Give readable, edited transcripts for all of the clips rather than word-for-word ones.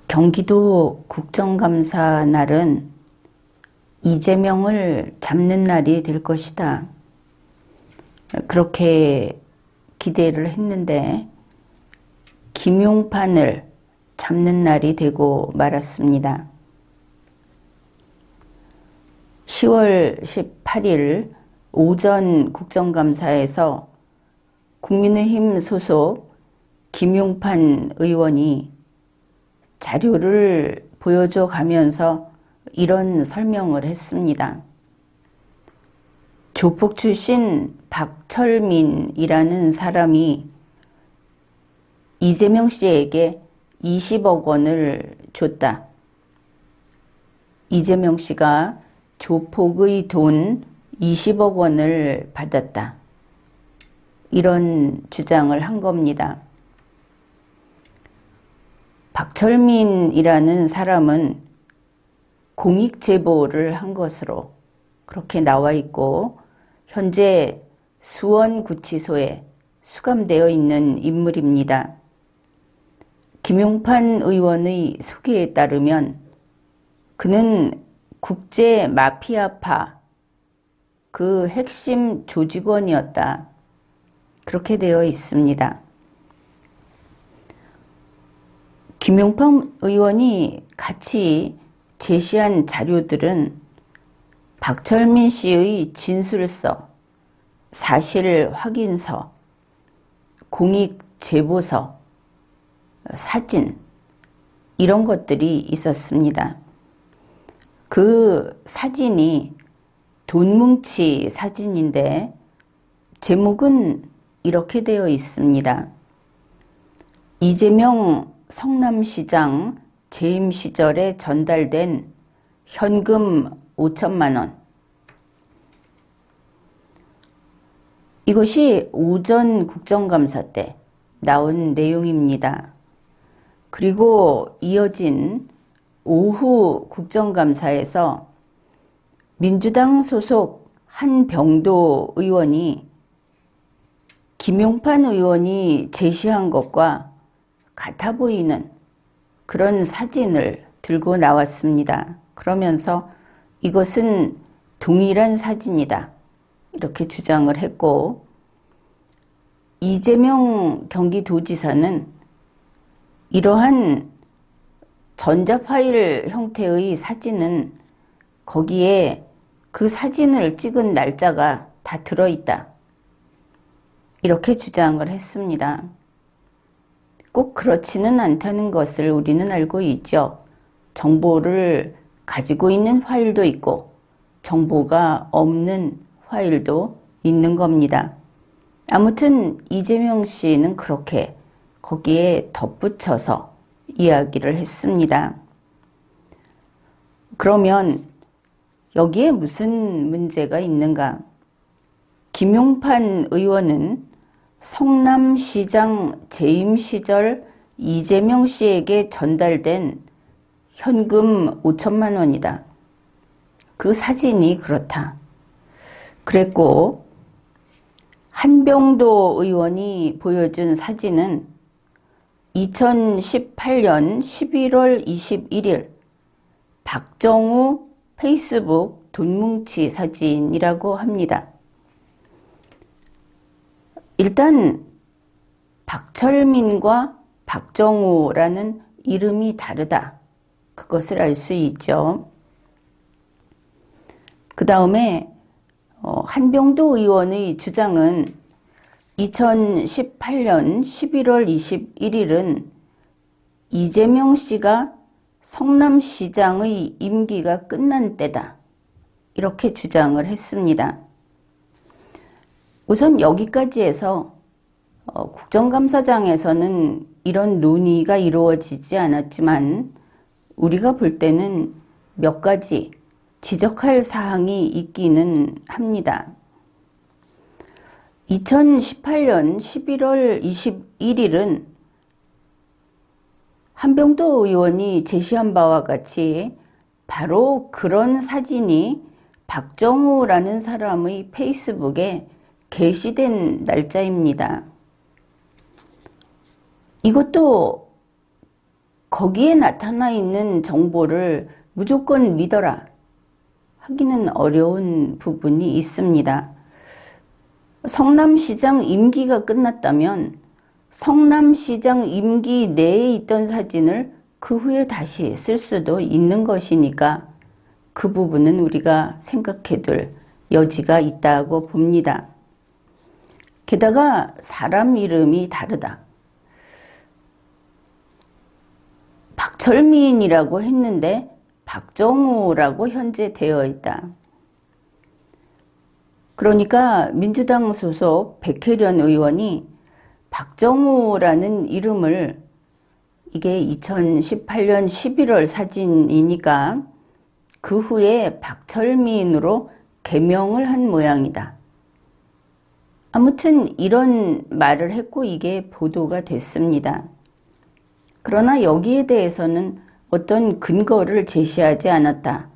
경기도 국정감사 날은 이재명을 잡는 날이 될 것이다. 그렇게 기대를 했는데 김용판을 잡는 날이 되고 말았습니다. 10월 18일 오전 국정감사에서 국민의힘 소속 김용판 의원이 자료를 보여줘 가면서 이런 설명을 했습니다. 조폭 출신 박철민이라는 사람이 이재명 씨에게 20억 원을 줬다. 이재명 씨가 조폭의 돈 20억 원을 받았다. 이런 주장을 한 겁니다. 박철민이라는 사람은 공익 제보를 한 것으로 그렇게 나와 있고 현재 수원구치소에 수감되어 있는 인물입니다. 김용판 의원의 소개에 따르면 그는 국제 마피아파 그 핵심 조직원이었다. 그렇게 되어 있습니다. 김용판 의원이 같이 제시한 자료들은 박철민 씨의 진술서, 사실 확인서, 공익 제보서, 사진 이런 것들이 있었습니다. 그 사진이 돈뭉치 사진인데 제목은 이렇게 되어 있습니다. 이재명 성남시장 재임 시절에 전달된 현금 5천만 원. 이것이 오전 국정감사 때 나온 내용입니다. 그리고 이어진 오후 국정감사에서 민주당 소속 한병도 의원이 김용판 의원이 제시한 것과 같아 보이는 그런 사진을 들고 나왔습니다. 그러면서 이것은 동일한 사진이다. 이렇게 주장을 했고 이재명 경기도지사는 이러한 전자파일 형태의 사진은 거기에 그 사진을 찍은 날짜가 다 들어있다. 이렇게 주장을 했습니다. 꼭 그렇지는 않다는 것을 우리는 알고 있죠. 정보를 가지고 있는 파일도 있고 정보가 없는 파일도 있는 겁니다. 아무튼 이재명 씨는 그렇게 거기에 덧붙여서 이야기를 했습니다. 그러면 여기에 무슨 문제가 있는가? 김용판 의원은 성남시장 재임 시절 이재명 씨에게 전달된 현금 5천만 원이다. 그 사진이 그렇다. 그랬고 한병도 의원이 보여준 사진은 2018년 11월 21일 박정우 페이스북 돈뭉치 사진이라고 합니다. 일단 박철민과 박정우라는 이름이 다르다. 그것을 알 수 있죠. 그 다음에 한병도 의원의 주장은 2018년 11월 21일은 이재명 씨가 성남시장의 임기가 끝난 때다. 이렇게 주장을 했습니다. 우선 여기까지 해서 국정감사장에서는 이런 논의가 이루어지지 않았지만 우리가 볼 때는 몇 가지 지적할 사항이 있기는 합니다. 2018년 11월 21일은 한병도 의원이 제시한 바와 같이 바로 그런 사진이 박정우라는 사람의 페이스북에 게시된 날짜입니다. 이것도 거기에 나타나 있는 정보를 무조건 믿어라 하기는 어려운 부분이 있습니다. 성남시장 임기가 끝났다면 성남시장 임기 내에 있던 사진을 그 후에 다시 쓸 수도 있는 것이니까 그 부분은 우리가 생각해둘 여지가 있다고 봅니다. 게다가 사람 이름이 다르다. 박철민이라고 했는데 박정우라고 현재 되어 있다. 그러니까 민주당 소속 백혜련 의원이 박정우라는 이름을, 이게 2018년 11월 사진이니까 그 후에 박철민으로 개명을 한 모양이다. 아무튼 이런 말을 했고 이게 보도가 됐습니다. 그러나 여기에 대해서는 어떤 근거를 제시하지 않았다.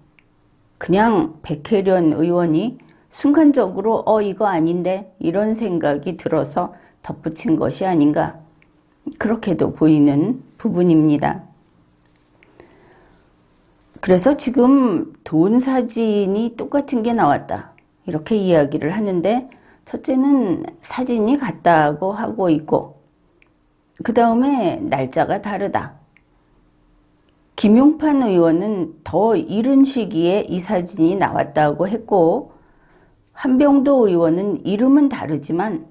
그냥 백혜련 의원이 순간적으로 이거 아닌데 이런 생각이 들어서 덧붙인 것이 아닌가, 그렇게도 보이는 부분입니다. 그래서 지금 돈 사진이 똑같은 게 나왔다 이렇게 이야기를 하는데, 첫째는 사진이 같다고 하고 있고 그 다음에 날짜가 다르다. 김용판 의원은 더 이른 시기에 이 사진이 나왔다고 했고, 한병도 의원은 이름은 다르지만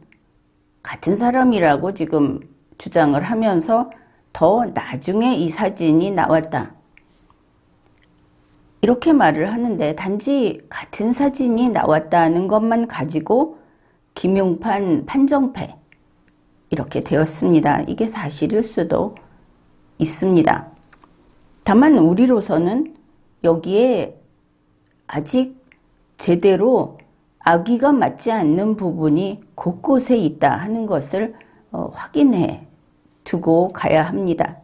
같은 사람이라고 지금 주장을 하면서 더 나중에 이 사진이 나왔다 이렇게 말을 하는데, 단지 같은 사진이 나왔다는 것만 가지고 김용판 판정패 이렇게 되었습니다. 이게 사실일 수도 있습니다. 다만 우리로서는 여기에 아직 제대로 아기가 맞지 않는 부분이 곳곳에 있다 하는 것을 확인해 두고 가야 합니다.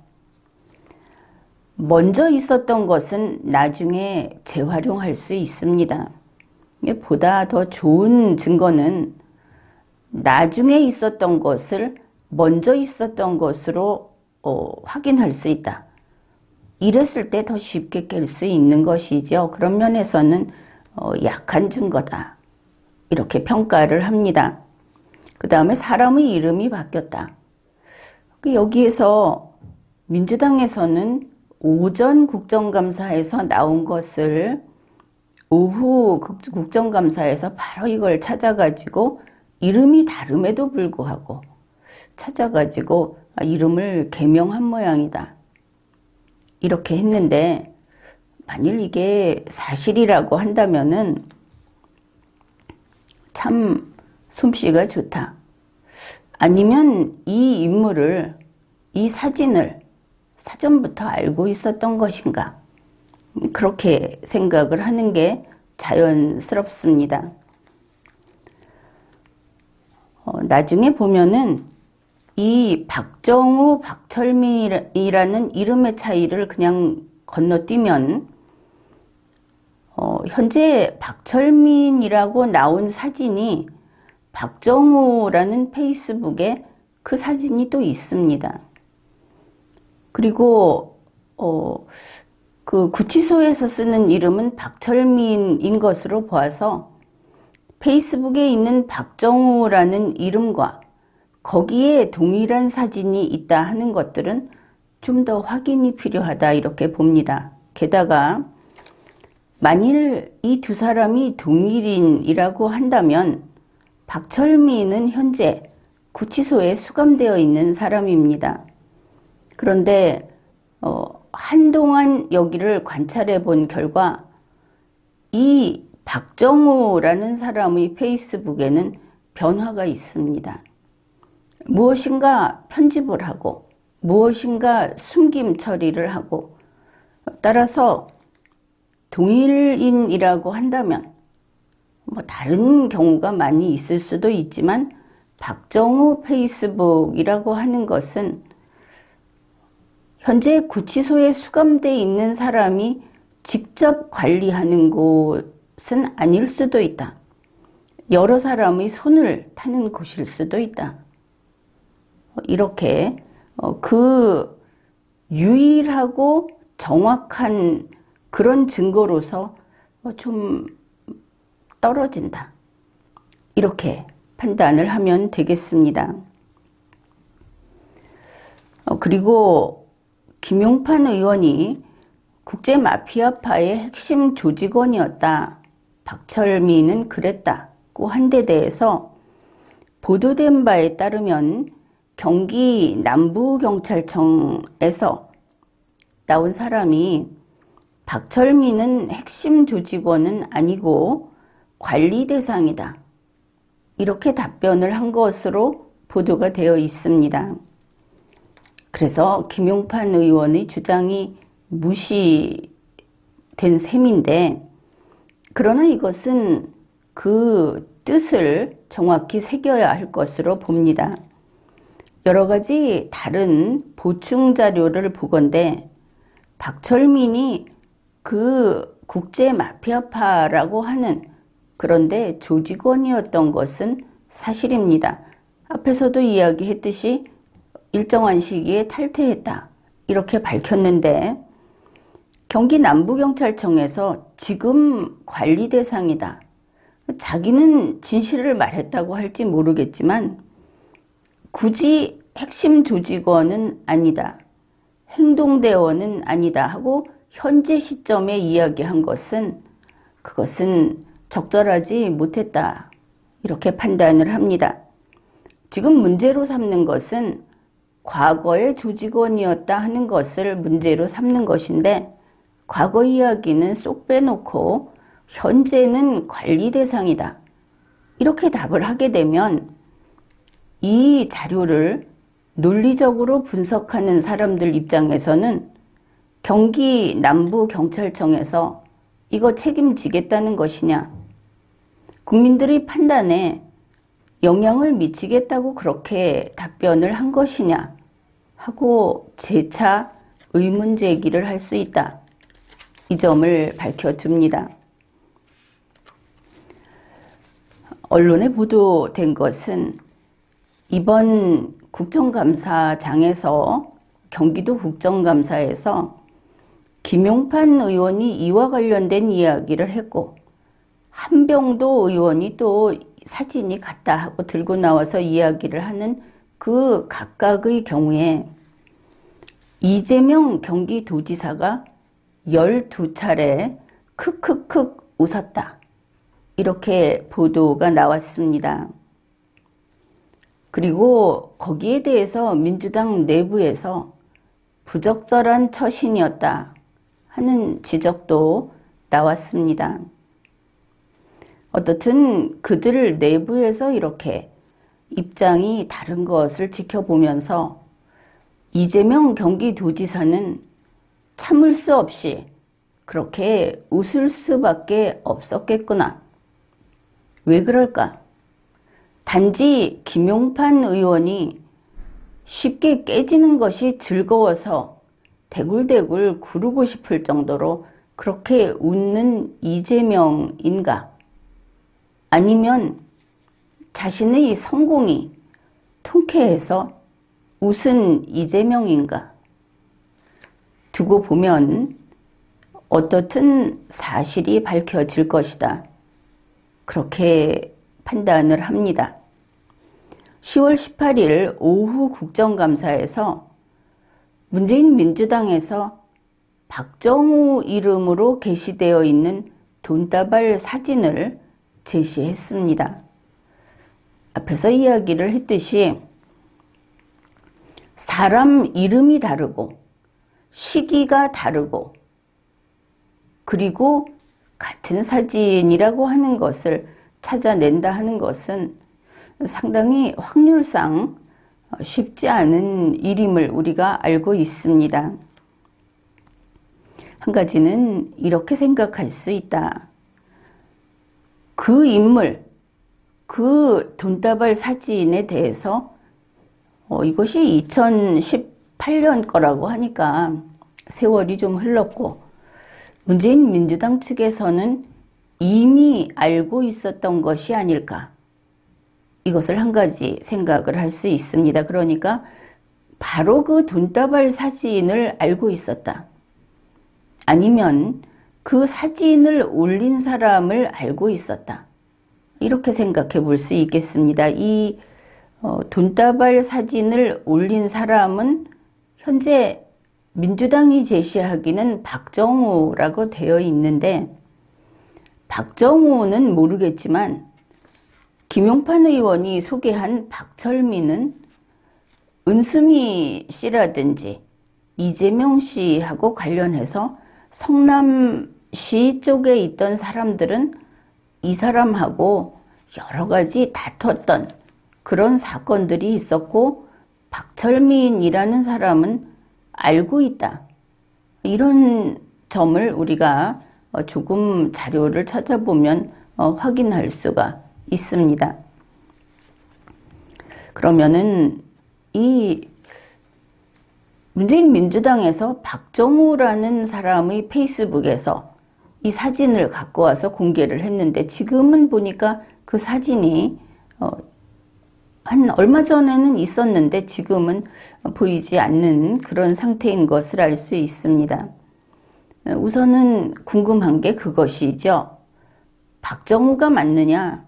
먼저 있었던 것은 나중에 재활용할 수 있습니다. 보다 더 좋은 증거는 나중에 있었던 것을 먼저 있었던 것으로 확인할 수 있다. 이랬을 때 더 쉽게 깰 수 있는 것이죠. 그런 면에서는 약한 증거다 이렇게 평가를 합니다. 그 다음에 사람의 이름이 바뀌었다. 여기에서 민주당에서는 오전 국정감사에서 나온 것을 오후 국정감사에서 바로 이걸 찾아가지고 이름이 다름에도 불구하고 찾아가지고 이름을 개명한 모양이다 이렇게 했는데, 만일 이게 사실이라고 한다면은 참 솜씨가 좋다. 아니면 이 인물을, 이 사진을 사전부터 알고 있었던 것인가, 그렇게 생각을 하는 게 자연스럽습니다. 나중에 보면은 이 박정우, 박철민이라는 이름의 차이를 그냥 건너뛰면 현재 박철민이라고 나온 사진이 박정우라는 페이스북에 그 사진이 또 있습니다. 그리고 그 구치소에서 쓰는 이름은 박철민인 것으로 보아서 페이스북에 있는 박정우라는 이름과 거기에 동일한 사진이 있다 하는 것들은 좀 더 확인이 필요하다 이렇게 봅니다. 게다가 만일 이 두 사람이 동일인이라고 한다면 박철민은 현재 구치소에 수감되어 있는 사람입니다. 그런데 한동안 여기를 관찰해 본 결과 이 박정우라는 사람의 페이스북에는 변화가 있습니다. 무엇인가 편집을 하고 무엇인가 숨김 처리를 하고, 따라서 동일인이라고 한다면 다른 경우가 많이 있을 수도 있지만 박정우 페이스북이라고 하는 것은 현재 구치소에 수감되어 있는 사람이 직접 관리하는 곳은 아닐 수도 있다. 여러 사람의 손을 타는 곳일 수도 있다. 이렇게 그 유일하고 정확한 그런 증거로서 좀 떨어진다. 이렇게 판단을 하면 되겠습니다. 그리고 김용판 의원이 국제마피아파의 핵심 조직원이었다. 박철민은 그랬다고 한 데 대해서 보도된 바에 따르면 경기 남부경찰청에서 나온 사람이 박철민은 핵심 조직원은 아니고 관리 대상이다. 이렇게 답변을 한 것으로 보도가 되어 있습니다. 그래서 김용판 의원의 주장이 무시된 셈인데, 그러나 이것은 그 뜻을 정확히 새겨야 할 것으로 봅니다. 여러 가지 다른 보충 자료를 보건대 박철민이 그 국제 마피아파라고 하는 그런데 조직원이었던 것은 사실입니다. 앞에서도 이야기했듯이 일정한 시기에 탈퇴했다. 이렇게 밝혔는데 경기 남부경찰청에서 지금 관리 대상이다. 자기는 진실을 말했다고 할지 모르겠지만 굳이 핵심 조직원은 아니다. 행동대원은 아니다 하고 현재 시점에 이야기한 것은 그것은 적절하지 못했다. 이렇게 판단을 합니다. 지금 문제로 삼는 것은 과거의 조직원이었다 하는 것을 문제로 삼는 것인데 과거 이야기는 쏙 빼놓고 현재는 관리 대상이다. 이렇게 답을 하게 되면 이 자료를 논리적으로 분석하는 사람들 입장에서는 경기 남부경찰청에서 이거 책임지겠다는 것이냐, 국민들의 판단에 영향을 미치겠다고 그렇게 답변을 한 것이냐 하고 재차 의문 제기를 할 수 있다. 이 점을 밝혀둡니다. 언론에 보도된 것은 이번 국정감사장에서 경기도 국정감사에서 김용판 의원이 이와 관련된 이야기를 했고 한병도 의원이 또 사진이 같다 하고 들고 나와서 이야기를 하는 그 각각의 경우에 이재명 경기도지사가 12차례 크크크 웃었다. 이렇게 보도가 나왔습니다. 그리고 거기에 대해서 민주당 내부에서 부적절한 처신이었다 하는 지적도 나왔습니다. 어떻든 그들 내부에서 이렇게 입장이 다른 것을 지켜보면서 이재명 경기도지사는 참을 수 없이 그렇게 웃을 수밖에 없었겠구나. 왜 그럴까? 단지 김용판 의원이 쉽게 깨지는 것이 즐거워서 대굴대굴 구르고 싶을 정도로 그렇게 웃는 이재명인가? 아니면 자신의 성공이 통쾌해서 웃은 이재명인가? 두고 보면 어떻든 사실이 밝혀질 것이다. 그렇게 판단을 합니다. 10월 18일 오후 국정감사에서 문재인 민주당에서 박정우 이름으로 게시되어 있는 돈다발 사진을 제시했습니다. 앞에서 이야기를 했듯이 사람 이름이 다르고 시기가 다르고 그리고 같은 사진이라고 하는 것을 찾아낸다 하는 것은 상당히 확률상 쉽지 않은 일임을 우리가 알고 있습니다. 한 가지는 이렇게 생각할 수 있다. 그 인물, 그 돈다발 사진에 대해서 이것이 2018년 거라고 하니까 세월이 좀 흘렀고 문재인 민주당 측에서는 이미 알고 있었던 것이 아닐까. 이것을 한 가지 생각을 할 수 있습니다. 그러니까 바로 그 돈다발 사진을 알고 있었다. 아니면 그 사진을 올린 사람을 알고 있었다. 이렇게 생각해 볼 수 있겠습니다. 이 돈다발 사진을 올린 사람은 현재 민주당이 제시하기는 박정호라고 되어 있는데, 박정호는 모르겠지만 김용판 의원이 소개한 박철민은 은수미 씨라든지 이재명 씨하고 관련해서 성남시 쪽에 있던 사람들은 이 사람하고 여러 가지 다퉜던 그런 사건들이 있었고, 박철민이라는 사람은 알고 있다. 이런 점을 우리가 조금 자료를 찾아보면 확인할 수가 있습니다. 그러면은 이 문재인 민주당에서 박정호라는 사람의 페이스북에서 이 사진을 갖고 와서 공개를 했는데, 지금은 보니까 그 사진이 한 얼마 전에는 있었는데 지금은 보이지 않는 그런 상태인 것을 알 수 있습니다. 우선은 궁금한 게 그것이죠. 박정호가 맞느냐,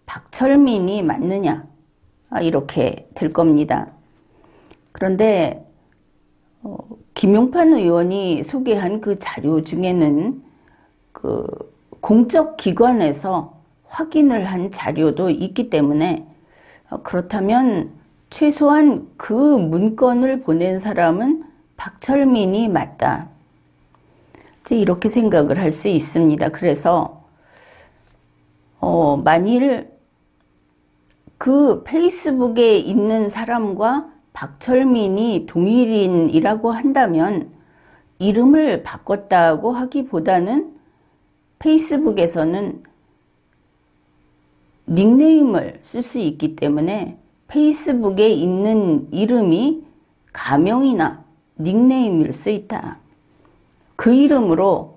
박철민이 맞느냐, 이렇게 될 겁니다. 그런데 김용판 의원이 소개한 그 자료 중에는 그 공적 기관에서 확인을 한 자료도 있기 때문에, 그렇다면 최소한 그 문건을 보낸 사람은 박철민이 맞다. 이렇게 생각을 할 수 있습니다. 그래서 만일 그 페이스북에 있는 사람과 박철민이 동일인이라고 한다면 이름을 바꿨다고 하기보다는 페이스북에서는 닉네임을 쓸 수 있기 때문에 페이스북에 있는 이름이 가명이나 닉네임일 수 있다. 그 이름으로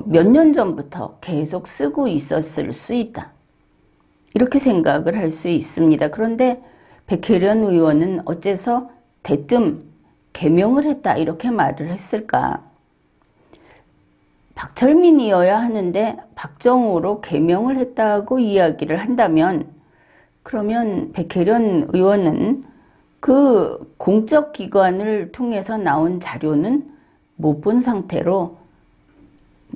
몇 년 전부터 계속 쓰고 있었을 수 있다. 이렇게 생각을 할 수 있습니다. 그런데 백혜련 의원은 어째서 대뜸 개명을 했다 이렇게 말을 했을까? 박철민이어야 하는데 박정호로 개명을 했다고 이야기를 한다면, 그러면 백혜련 의원은 그 공적 기관을 통해서 나온 자료는 못 본 상태로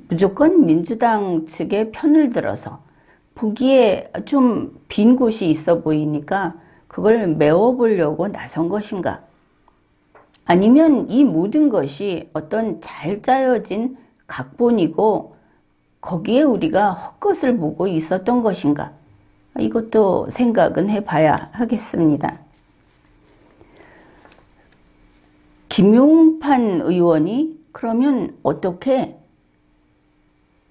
무조건 민주당 측의 편을 들어서 보기에 좀 빈 곳이 있어 보이니까 그걸 메워보려고 나선 것인가? 아니면 이 모든 것이 어떤 잘 짜여진 각본이고 거기에 우리가 헛것을 보고 있었던 것인가? 이것도 생각은 해봐야 하겠습니다. 김용판 의원이 그러면 어떻게,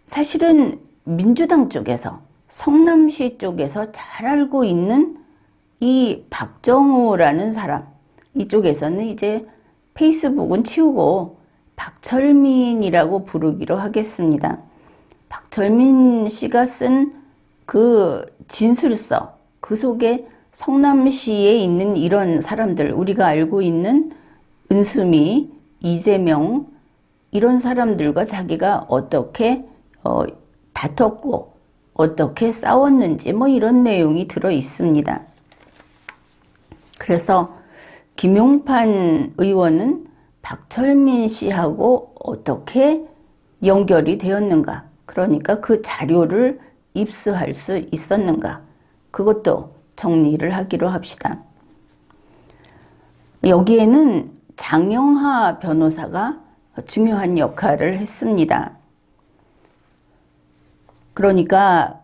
사실은 민주당 쪽에서 성남시 쪽에서 잘 알고 있는 이 박정호라는 사람, 이쪽에서는 이제 페이스북은 치우고 박철민이라고 부르기로 하겠습니다. 박철민 씨가 쓴 그 진술서, 그 속에 성남시에 있는 이런 사람들, 우리가 알고 있는 은수미, 이재명, 이런 사람들과 자기가 어떻게 다퉜고 어떻게 싸웠는지 이런 내용이 들어 있습니다. 그래서 김용판 의원은 박철민 씨하고 어떻게 연결이 되었는가, 그러니까 그 자료를 입수할 수 있었는가, 그것도 정리를 하기로 합시다. 여기에는 장영하 변호사가 중요한 역할을 했습니다. 그러니까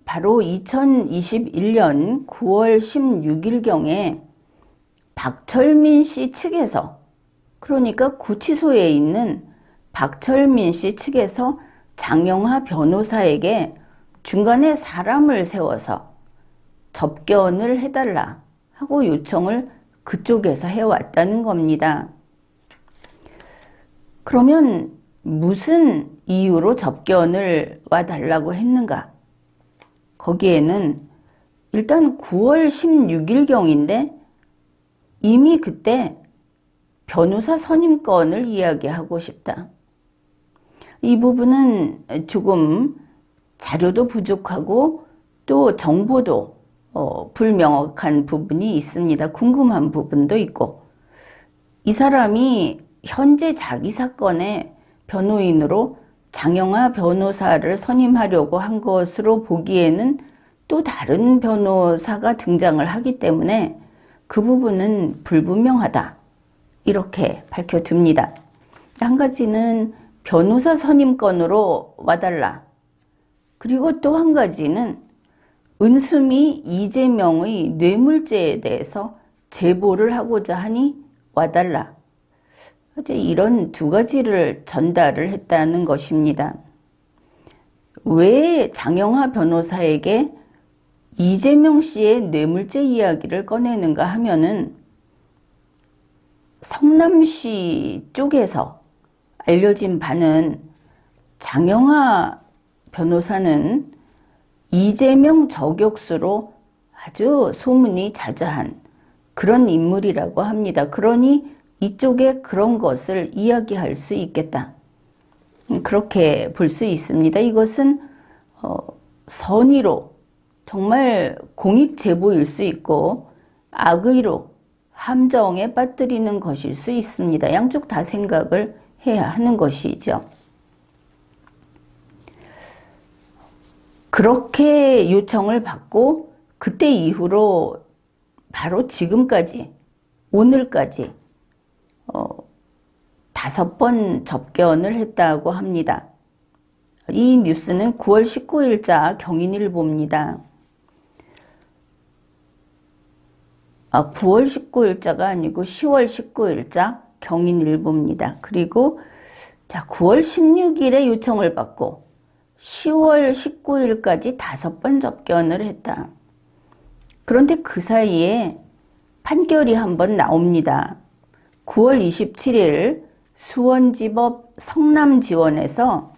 바로 2021년 9월 16일경에 박철민 씨 측에서, 그러니까 구치소에 있는 박철민 씨 측에서 장영하 변호사에게 중간에 사람을 세워서 접견을 해달라 하고 요청을 그쪽에서 해왔다는 겁니다. 그러면 무슨 이유로 접견을 와달라고 했는가? 거기에는 일단 9월 16일경인데 이미 그때 변호사 선임권을 이야기하고 싶다. 이 부분은 조금 자료도 부족하고 또 정보도 불명확한 부분이 있습니다. 궁금한 부분도 있고, 이 사람이 현재 자기 사건의 변호인으로 장영하 변호사를 선임하려고 한 것으로 보기에는 또 다른 변호사가 등장을 하기 때문에 그 부분은 불분명하다, 이렇게 밝혀둡니다. 한 가지는 변호사 선임권으로 와달라. 그리고 또 한 가지는 은수미 이재명의 뇌물죄에 대해서 제보를 하고자 하니 와달라. 이제 이런 두 가지를 전달을 했다는 것입니다. 왜 장영하 변호사에게 이재명 씨의 뇌물죄 이야기를 꺼내는가 하면은 성남시 쪽에서 알려진 바는 장영하 변호사는 이재명 저격수로 아주 소문이 자자한 그런 인물이라고 합니다. 그러니 이쪽에 그런 것을 이야기할 수 있겠다. 그렇게 볼 수 있습니다. 이것은 선의로 정말 공익 제보일 수 있고 악의로 함정에 빠뜨리는 것일 수 있습니다. 양쪽 다 생각을 해야 하는 것이죠. 그렇게 요청을 받고 그때 이후로 바로 지금까지, 오늘까지 5번 접견을 했다고 합니다. 이 뉴스는 9월 19일자 경인일보입니다. 9월 19일자가 아니고 10월 19일자 경인일보입니다. 그리고 9월 16일에 요청을 받고 10월 19일까지 5번 접견을 했다. 그런데 그 사이에 판결이 한번 나옵니다. 9월 27일 수원지법 성남지원에서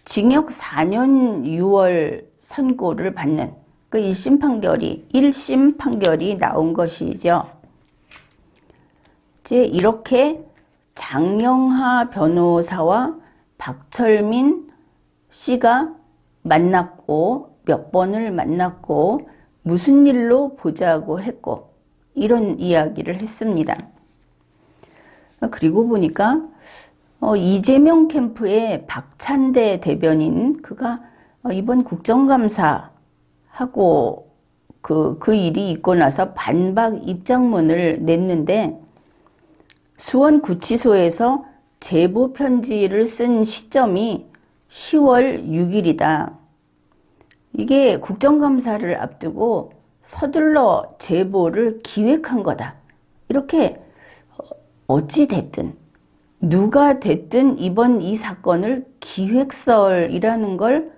징역 4년 6월 선고를 받는 그 1심 판결이 나온 것이죠. 이제 이렇게 장영하 변호사와 박철민 씨가 만났고 몇 번을 만났고 무슨 일로 보자고 했고 이런 이야기를 했습니다. 그리고 보니까 이재명 캠프의 박찬대 대변인, 그가 이번 국정감사하고 그 일이 있고 나서 반박 입장문을 냈는데 수원구치소에서 제보 편지를 쓴 시점이 10월 6일이다. 이게 국정감사를 앞두고 서둘러 제보를 기획한 거다. 이렇게 어찌 됐든 누가 됐든 이번 이 사건을 기획설이라는 걸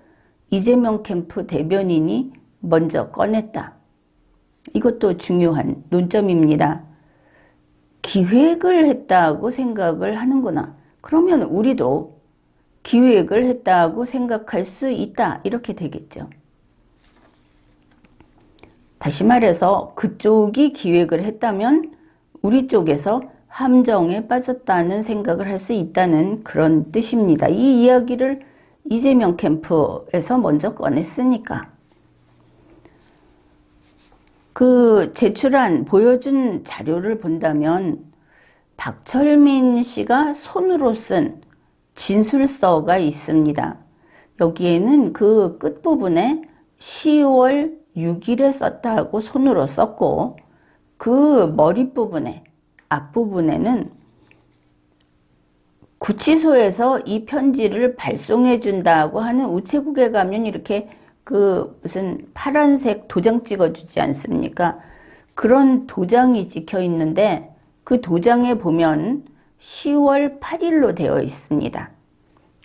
이재명 캠프 대변인이 먼저 꺼냈다. 이것도 중요한 논점입니다. 기획을 했다고 생각을 하는구나. 그러면 우리도 기획을 했다고 생각할 수 있다. 이렇게 되겠죠. 다시 말해서 그쪽이 기획을 했다면 우리 쪽에서 함정에 빠졌다는 생각을 할 수 있다는 그런 뜻입니다. 이 이야기를 이재명 캠프에서 먼저 꺼냈으니까. 보여준 자료를 본다면 박철민 씨가 손으로 쓴 진술서가 있습니다. 여기에는 그 끝부분에 10월 6일에 썼다고 손으로 썼고 그 머릿부분에 앞부분에는 구치소에서 이 편지를 발송해 준다고 하는 우체국에 가면 이렇게 무슨 파란색 도장 찍어주지 않습니까? 그런 도장이 찍혀 있는데 그 도장에 보면 10월 8일로 되어 있습니다.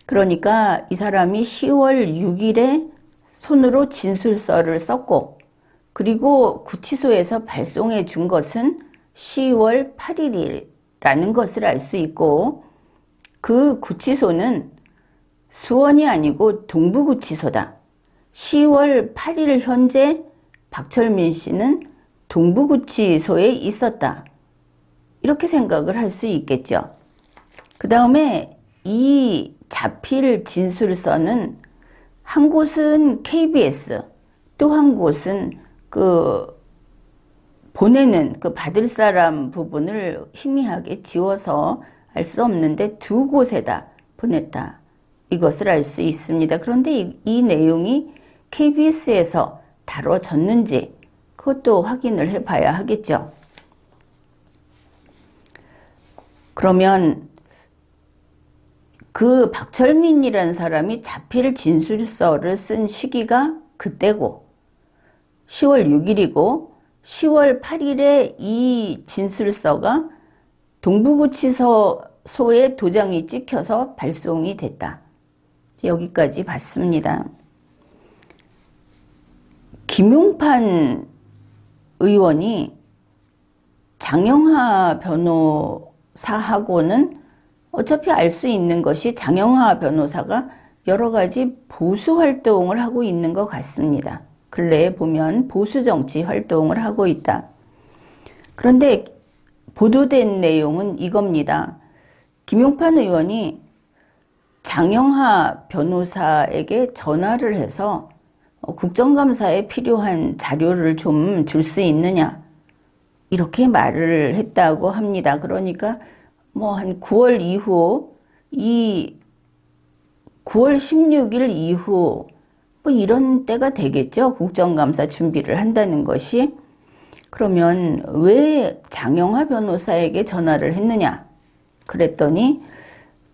그러니까 이 사람이 10월 6일에 손으로 진술서를 썼고 그리고 구치소에서 발송해 준 것은 10월 8일이라는 것을 알 수 있고 그 구치소는 수원이 아니고 동부구치소다. 10월 8일 현재 박철민 씨는 동부구치소에 있었다. 이렇게 생각을 할 수 있겠죠. 그 다음에 이 자필 진술서는 한 곳은 KBS, 또 한 곳은 그 보내는 그 받을 사람 부분을 희미하게 지워서 알 수 없는데 두 곳에다 보냈다. 이것을 알 수 있습니다. 그런데 이 내용이 KBS에서 다뤄졌는지 그것도 확인을 해봐야 하겠죠. 그러면 그 박철민이라는 사람이 자필 진술서를 쓴 시기가 그때고 10월 6일이고 10월 8일에 이 진술서가 동부구치소에 도장이 찍혀서 발송이 됐다. 여기까지 봤습니다. 김용판 의원이 장영하 변호사하고는 어차피 알 수 있는 것이 장영하 변호사가 여러 가지 보수 활동을 하고 있는 것 같습니다. 근래에 보면 보수 정치 활동을 하고 있다. 그런데 보도된 내용은 이겁니다. 김용판 의원이 장영하 변호사에게 전화를 해서 국정감사에 필요한 자료를 좀 줄 수 있느냐 이렇게 말을 했다고 합니다. 그러니까 뭐 한 9월 이후 이 9월 16일 이후 뭐 이런 때가 되겠죠. 국정감사 준비를 한다는 것이. 그러면 왜 장영하 변호사에게 전화를 했느냐? 그랬더니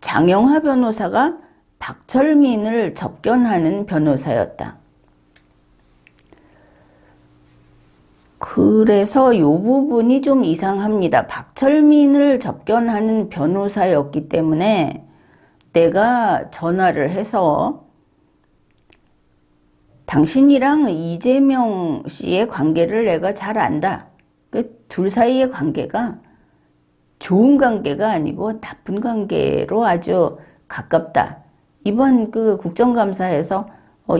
장영하 변호사가 박철민을 접견하는 변호사였다. 그래서 이 부분이 좀 이상합니다. 박철민을 접견하는 변호사였기 때문에 내가 전화를 해서 당신이랑 이재명 씨의 관계를 내가 잘 안다. 그 둘 사이의 관계가 좋은 관계가 아니고 나쁜 관계로 아주 가깝다. 이번 그 국정감사에서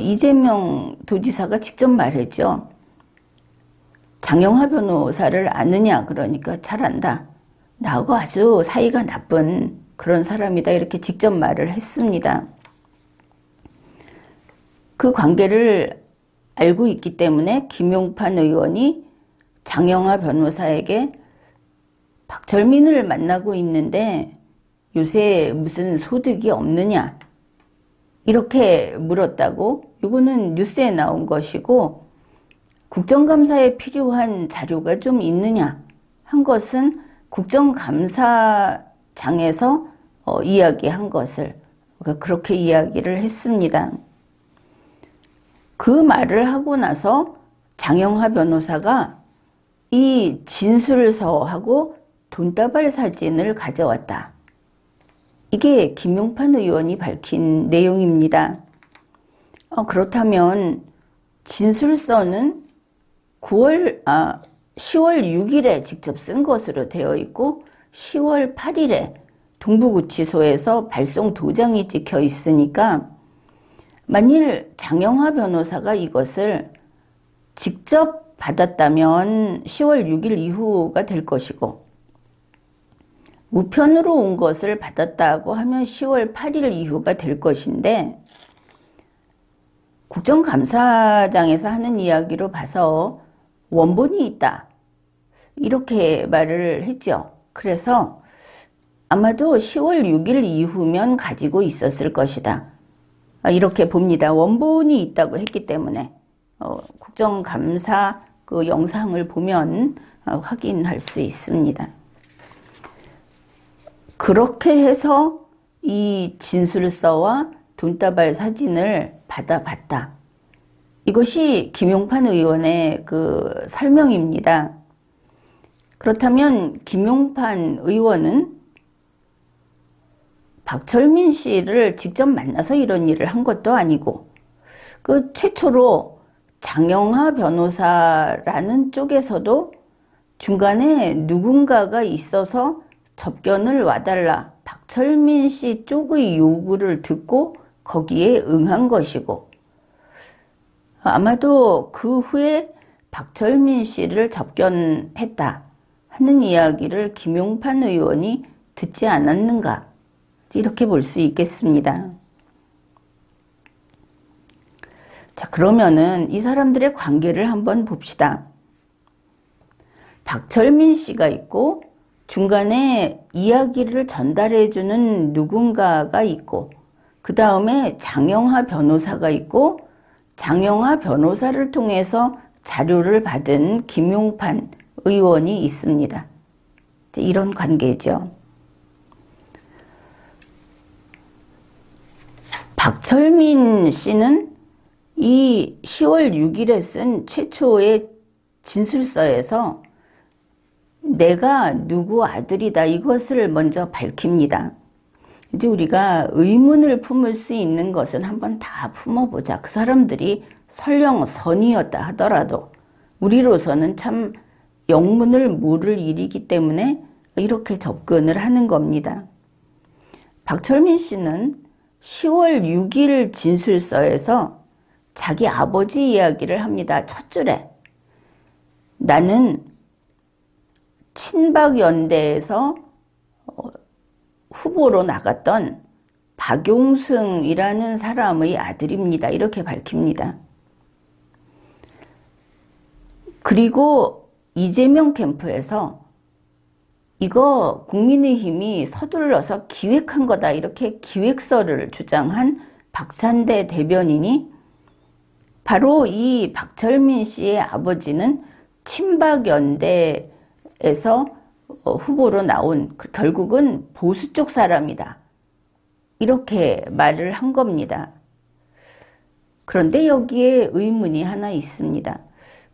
이재명 도지사가 직접 말했죠. 장영하 변호사를 아느냐? 그러니까 잘 안다. 나하고 아주 사이가 나쁜 그런 사람이다. 이렇게 직접 말을 했습니다. 그 관계를 알고 있기 때문에 김용판 의원이 장영하 변호사에게 박철민을 만나고 있는데 요새 무슨 소득이 없느냐? 이렇게 물었다고. 이거는 뉴스에 나온 것이고 국정감사에 필요한 자료가 좀 있느냐 한 것은 국정감사장에서 이야기한 것을 그렇게 이야기를 했습니다. 그 말을 하고 나서 장영하 변호사가 이 진술서하고 돈다발 사진을 가져왔다. 이게 김용판 의원이 밝힌 내용입니다. 그렇다면 진술서는 10월 6일에 직접 쓴 것으로 되어 있고 10월 8일에 동부구치소에서 발송 도장이 찍혀 있으니까 만일 장영하 변호사가 이것을 직접 받았다면 10월 6일 이후가 될 것이고 우편으로 온 것을 받았다고 하면 10월 8일 이후가 될 것인데 국정감사장에서 하는 이야기로 봐서 원본이 있다. 이렇게 말을 했죠. 그래서 아마도 10월 6일 이후면 가지고 있었을 것이다. 이렇게 봅니다. 원본이 있다고 했기 때문에 국정감사 그 영상을 보면 확인할 수 있습니다. 그렇게 해서 이 진술서와 돈다발 사진을 받아봤다. 이것이 김용판 의원의 그 설명입니다. 그렇다면 김용판 의원은 박철민 씨를 직접 만나서 이런 일을 한 것도 아니고 그 최초로 장영하 변호사라는 쪽에서도 중간에 누군가가 있어서 접견을 와달라 박철민 씨 쪽의 요구를 듣고 거기에 응한 것이고 아마도 그 후에 박철민 씨를 접견했다 하는 이야기를 김용판 의원이 듣지 않았는가? 이렇게 볼 수 있겠습니다. 자, 그러면은 이 사람들의 관계를 한번 봅시다. 박철민 씨가 있고 중간에 이야기를 전달해주는 누군가가 있고 그 다음에 장영하 변호사가 있고 장영하 변호사를 통해서 자료를 받은 김용판 의원이 있습니다. 이런 관계죠. 박철민 씨는 이 10월 6일에 쓴 최초의 진술서에서 내가 누구 아들이다 이것을 먼저 밝힙니다. 이제 우리가 의문을 품을 수 있는 것은 한번 다 품어보자. 그 사람들이 설령 선이었다 하더라도 우리로서는 참 영문을 모를 일이기 때문에 이렇게 접근을 하는 겁니다. 박철민 씨는 10월 6일 진술서에서 자기 아버지 이야기를 합니다. 첫 줄에 나는 친박연대에서 후보로 나갔던 박용승이라는 사람의 아들입니다. 이렇게 밝힙니다. 그리고 이재명 캠프에서 이거 국민의힘이 서둘러서 기획한 거다 이렇게 기획서를 주장한 박찬대 대변인이 바로 이 박철민 씨의 아버지는 친박연대에서 후보로 나온 결국은 보수 쪽 사람이다. 이렇게 말을 한 겁니다. 그런데 여기에 의문이 하나 있습니다.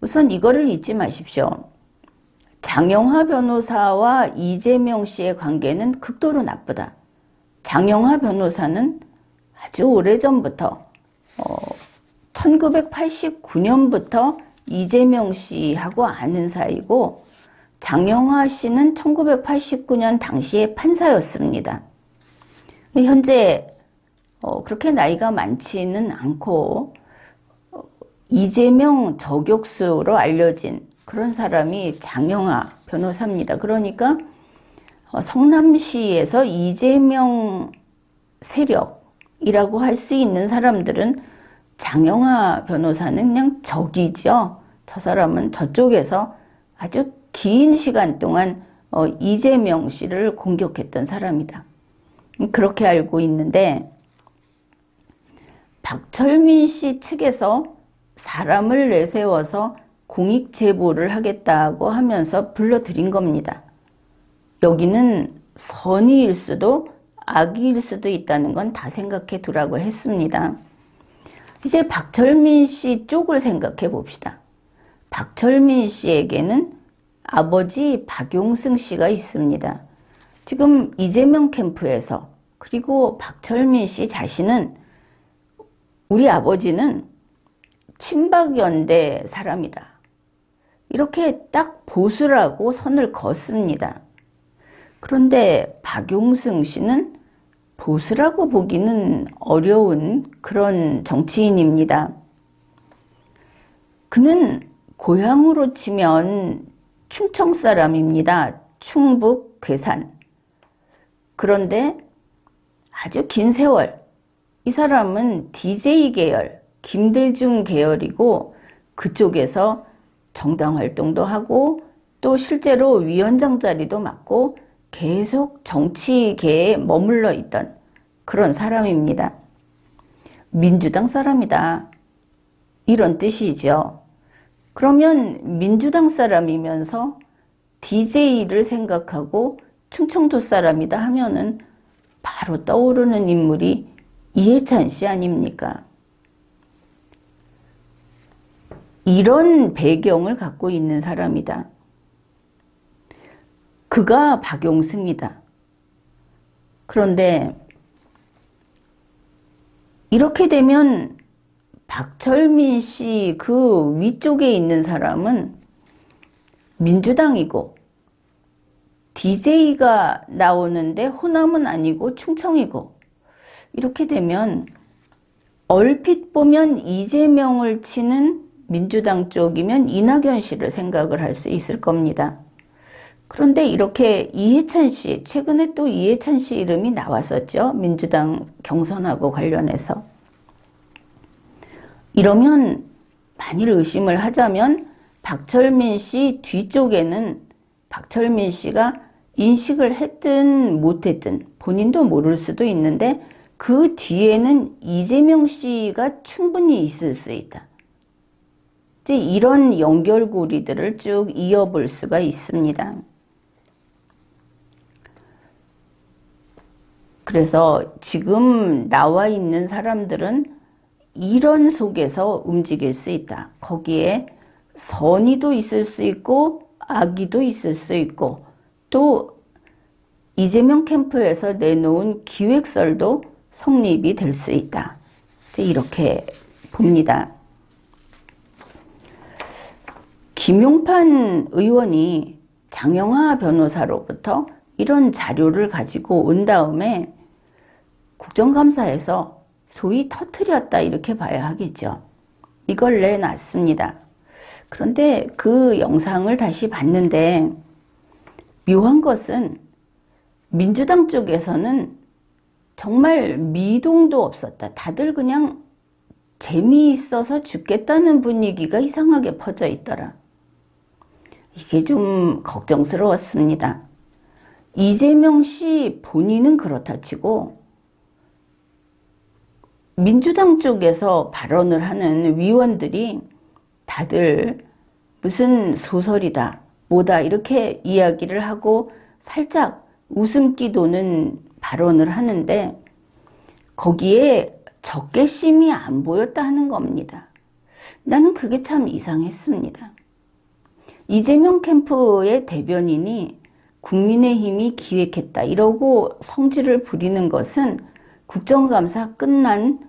우선 이거를 잊지 마십시오. 장영하 변호사와 이재명 씨의 관계는 극도로 나쁘다. 장영하 변호사는 아주 오래전부터 1989년부터 이재명 씨하고 아는 사이고 장영하 씨는 1989년 당시에 판사였습니다. 현재 그렇게 나이가 많지는 않고 이재명 저격수로 알려진 그런 사람이 장영하 변호사입니다. 그러니까 성남시에서 이재명 세력이라고 할 수 있는 사람들은 장영하 변호사는 그냥 적이죠. 저 사람은 저쪽에서 아주 긴 시간 동안 이재명 씨를 공격했던 사람이다. 그렇게 알고 있는데 박철민 씨 측에서 사람을 내세워서 공익 제보를 하겠다고 하면서 불러들인 겁니다. 여기는 선의일 수도 악의일 수도 있다는 건 다 생각해 두라고 했습니다. 이제 박철민 씨 쪽을 생각해 봅시다. 박철민 씨에게는 아버지 박용승 씨가 있습니다. 지금 이재명 캠프에서 그리고 박철민 씨 자신은 우리 아버지는 친박연대 사람이다. 이렇게 딱 보수라고 선을 긋습니다. 그런데 박용승 씨는 보수라고 보기는 어려운 그런 정치인입니다. 그는 고향으로 치면 충청 사람입니다. 충북 괴산. 그런데 아주 긴 세월 이 사람은 DJ 계열, 김대중 계열이고 그쪽에서 정당 활동도 하고 또 실제로 위원장 자리도 맡고 계속 정치계에 머물러 있던 그런 사람입니다. 민주당 사람이다. 이런 뜻이죠. 그러면 민주당 사람이면서 DJ를 생각하고 충청도 사람이다 하면은 바로 떠오르는 인물이 이해찬 씨 아닙니까? 이런 배경을 갖고 있는 사람이다. 그가 박용승이다. 그런데 이렇게 되면 박철민 씨 그 위쪽에 있는 사람은 민주당이고 DJ가 나오는데 호남은 아니고 충청이고 이렇게 되면 얼핏 보면 이재명을 치는 민주당 쪽이면 이낙연 씨를 생각을 할 수 있을 겁니다. 그런데 이렇게 이해찬 씨, 최근에 또 이해찬 씨 이름이 나왔었죠. 민주당 경선하고 관련해서. 이러면 만일 의심을 하자면 박철민 씨 뒤쪽에는 박철민 씨가 인식을 했든 못했든 본인도 모를 수도 있는데 그 뒤에는 이재명 씨가 충분히 있을 수 있다. 이제 이런 연결고리들을 쭉 이어볼 수가 있습니다. 그래서 지금 나와 있는 사람들은 이런 속에서 움직일 수 있다. 거기에 선의도 있을 수 있고 악의도 있을 수 있고 또 이재명 캠프에서 내놓은 기획설도 성립이 될 수 있다. 이렇게 봅니다. 김용판 의원이 장영하 변호사로부터 이런 자료를 가지고 온 다음에 국정감사에서 소위 터뜨렸다 이렇게 봐야 하겠죠. 이걸 내놨습니다. 그런데 그 영상을 다시 봤는데 묘한 것은 민주당 쪽에서는 정말 미동도 없었다. 다들 그냥 재미있어서 죽겠다는 분위기가 이상하게 퍼져 있더라. 이게 좀 걱정스러웠습니다. 이재명 씨 본인은 그렇다 치고 민주당 쪽에서 발언을 하는 위원들이 다들 무슨 소설이다, 뭐다 이렇게 이야기를 하고 살짝 웃음기 도는 발언을 하는데 거기에 적개심이 안 보였다 하는 겁니다. 나는 그게 참 이상했습니다. 이재명 캠프의 대변인이 국민의힘이 기획했다 이러고 성질을 부리는 것은 국정감사 끝난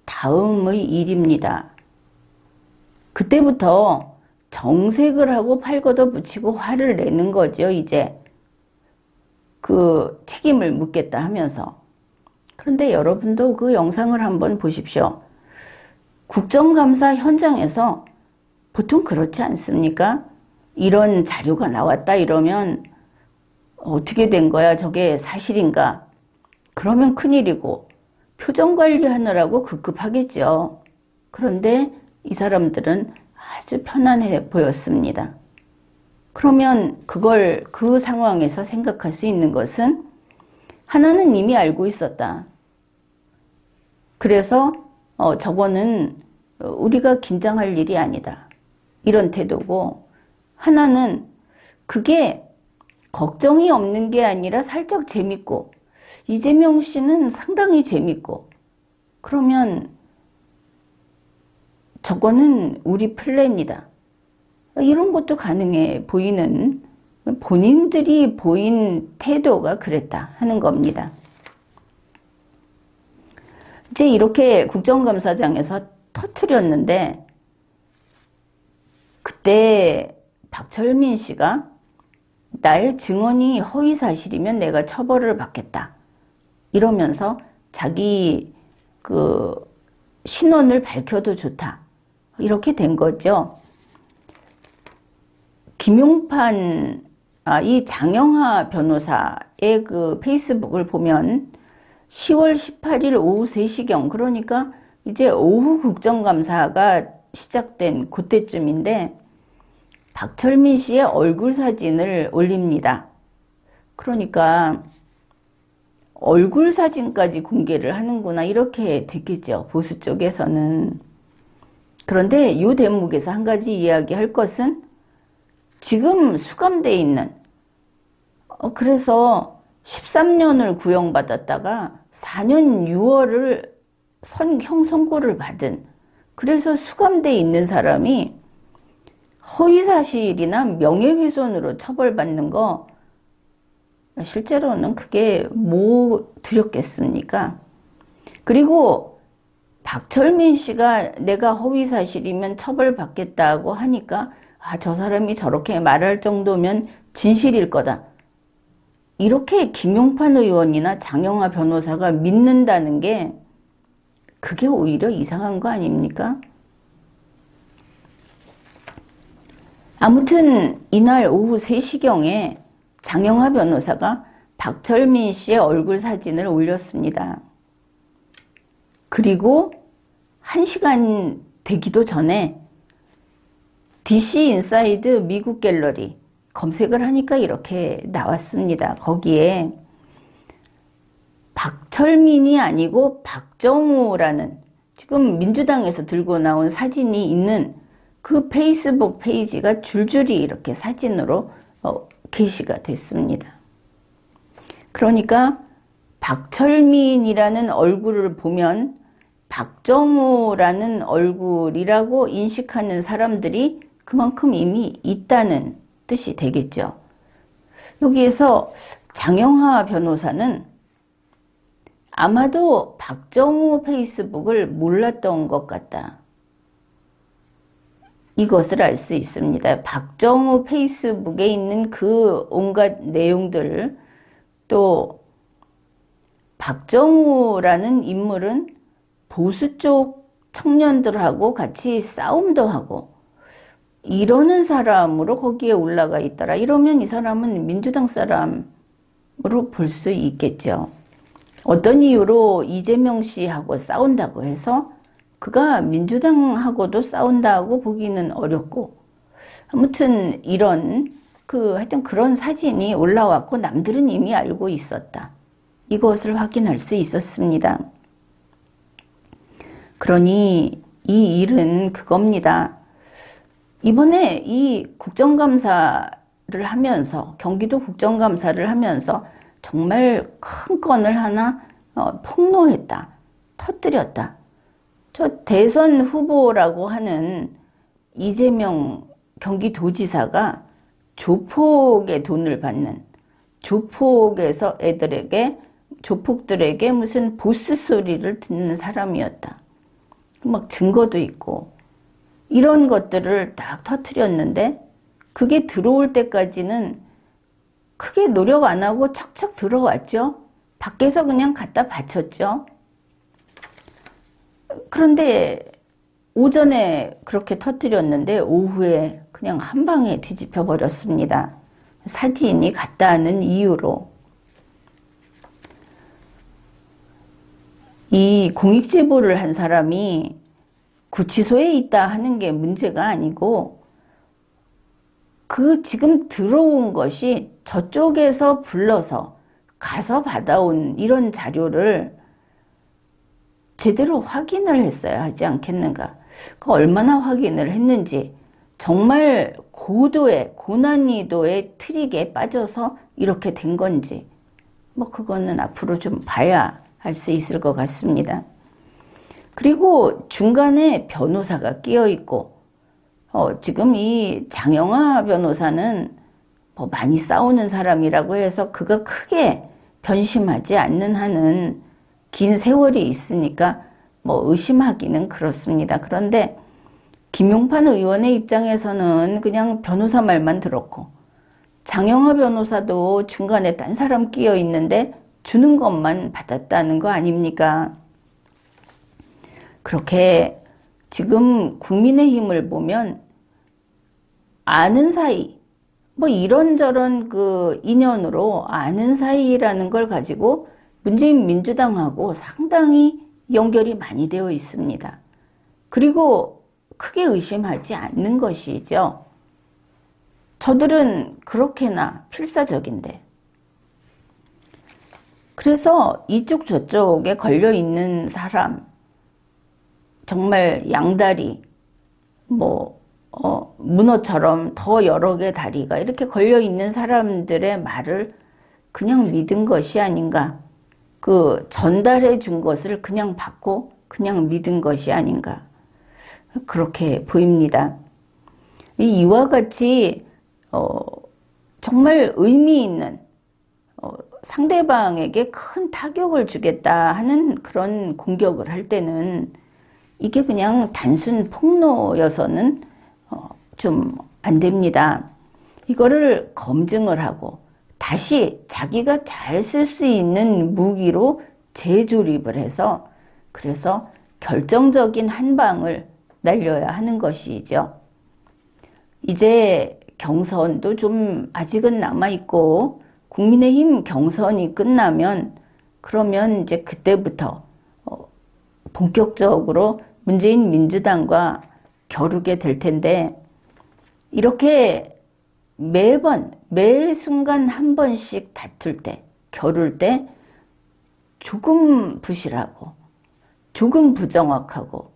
다음의 일입니다. 그때부터 정색을 하고 팔 걷어붙이고 화를 내는 거죠. 이제 그 책임을 묻겠다 하면서. 그런데 여러분도 그 영상을 한번 보십시오. 국정감사 현장에서 보통 그렇지 않습니까? 이런 자료가 나왔다 이러면 어떻게 된 거야? 저게 사실인가? 그러면 큰일이고 표정 관리하느라고 급급하겠죠. 그런데 이 사람들은 아주 편안해 보였습니다. 그러면 그걸 그 상황에서 생각할 수 있는 것은 하나는 이미 알고 있었다. 그래서 저거는 우리가 긴장할 일이 아니다. 이런 태도고 하나는 그게 걱정이 없는 게 아니라 살짝 재밌고 이재명 씨는 상당히 재밌고 그러면 저거는 우리 플랜이다. 이런 것도 가능해 보이는 본인들이 보인 태도가 그랬다 하는 겁니다. 이제 이렇게 국정감사장에서 터뜨렸는데 그때 박철민 씨가 나의 증언이 허위사실이면 내가 처벌을 받겠다. 이러면서 자기 그 신원을 밝혀도 좋다. 이렇게 된 거죠. 김용판, 이 장영하 변호사의 그 페이스북을 보면 10월 18일 오후 3시경, 그러니까 이제 오후 국정감사가 시작된 그때쯤인데 박철민 씨의 얼굴 사진을 올립니다. 그러니까 얼굴 사진까지 공개를 하는구나 이렇게 됐겠죠. 보수 쪽에서는. 그런데 이 대목에서 한 가지 이야기할 것은 지금 수감돼 있는 그래서 13년을 구형받았다가 4년 6월을 형 선고를 받은 그래서 수감돼 있는 사람이 허위사실이나 명예훼손으로 처벌받는 거 실제로는 그게 뭐 두렵겠습니까? 그리고 박철민 씨가 내가 허위사실이면 처벌받겠다고 하니까 저 사람이 저렇게 말할 정도면 진실일 거다. 이렇게 김용판 의원이나 장영하 변호사가 믿는다는 게 그게 오히려 이상한 거 아닙니까? 아무튼 이날 오후 3시경에 장영하 변호사가 박철민 씨의 얼굴 사진을 올렸습니다. 그리고 1시간 되기도 전에 DC 인사이드 미국 갤러리 검색을 하니까 이렇게 나왔습니다. 거기에 박철민이 아니고 박정우라는 지금 민주당에서 들고 나온 사진이 있는 그 페이스북 페이지가 줄줄이 이렇게 사진으로 게시가 됐습니다. 그러니까 박철민이라는 얼굴을 보면 박정우라는 얼굴이라고 인식하는 사람들이 그만큼 이미 있다는 뜻이 되겠죠. 여기에서 장영하 변호사는 아마도 박정우 페이스북을 몰랐던 것 같다. 이것을 알 수 있습니다. 박정우 페이스북에 있는 그 온갖 내용들, 또 박정우라는 인물은 보수 쪽 청년들하고 같이 싸움도 하고 이러는 사람으로 거기에 올라가 있더라. 이러면 이 사람은 민주당 사람으로 볼 수 있겠죠. 어떤 이유로 이재명 씨하고 싸운다고 해서 그가 민주당하고도 싸운다고 보기는 어렵고, 아무튼 이런 하여튼 그런 사진이 올라왔고 남들은 이미 알고 있었다. 이것을 확인할 수 있었습니다. 그러니 이 일은 그겁니다. 이번에 이 국정감사를 하면서, 경기도 국정감사를 하면서 정말 큰 건을 하나 폭로했다, 터뜨렸다. 저 대선 후보라고 하는 이재명 경기도지사가 조폭의 돈을 받는, 조폭에서 조폭들에게 무슨 보스 소리를 듣는 사람이었다. 막 증거도 있고 이런 것들을 딱 터뜨렸는데, 그게 들어올 때까지는 크게 노력 안 하고 척척 들어왔죠. 밖에서 그냥 갖다 바쳤죠. 그런데 오전에 그렇게 터뜨렸는데 오후에 그냥 한 방에 뒤집혀 버렸습니다. 사진이 같다는 이유로. 이 공익제보를 한 사람이 구치소에 있다 하는 게 문제가 아니고, 그 지금 들어온 것이 저쪽에서 불러서 가서 받아온 이런 자료를 제대로 확인을 했어야 하지 않겠는가. 그 얼마나 확인을 했는지, 정말 고난이도의 트릭에 빠져서 이렇게 된 건지, 그거는 앞으로 좀 봐야 할 수 있을 것 같습니다. 그리고 중간에 변호사가 끼어 있고, 지금 이 장영하 변호사는 많이 싸우는 사람이라고 해서 그가 크게 변심하지 않는 한은 긴 세월이 있으니까 의심하기는 그렇습니다. 그런데 김용판 의원의 입장에서는 그냥 변호사 말만 들었고, 장영하 변호사도 중간에 딴 사람 끼어 있는데 주는 것만 받았다는 거 아닙니까? 그렇게 지금 국민의힘을 보면 아는 사이, 이런저런 그 인연으로 아는 사이라는 걸 가지고 문재인 민주당하고 상당히 연결이 많이 되어 있습니다. 그리고 크게 의심하지 않는 것이죠. 저들은 그렇게나 필사적인데. 그래서 이쪽 저쪽에 걸려있는 사람, 정말 양다리, 문어처럼 더 여러 개 다리가 이렇게 걸려있는 사람들의 말을 그냥 믿은 것이 아닌가. 그 전달해 준 것을 그냥 받고 그냥 믿은 것이 아닌가. 그렇게 보입니다. 이와 같이 정말 의미 있는 상대방에게 큰 타격을 주겠다 하는 그런 공격을 할 때는 이게 그냥 단순 폭로여서는 좀 안 됩니다. 이거를 검증을 하고 다시 자기가 잘 쓸 수 있는 무기로 재조립을 해서, 그래서 결정적인 한 방을 날려야 하는 것이죠. 이제 경선도 좀 아직은 남아있고 국민의힘 경선이 끝나면 그러면 이제 그때부터 본격적으로 문재인 민주당과 겨루게 될 텐데 이렇게 매번 매 순간 한 번씩 다툴 때 겨룰 때 조금 부실하고 조금 부정확하고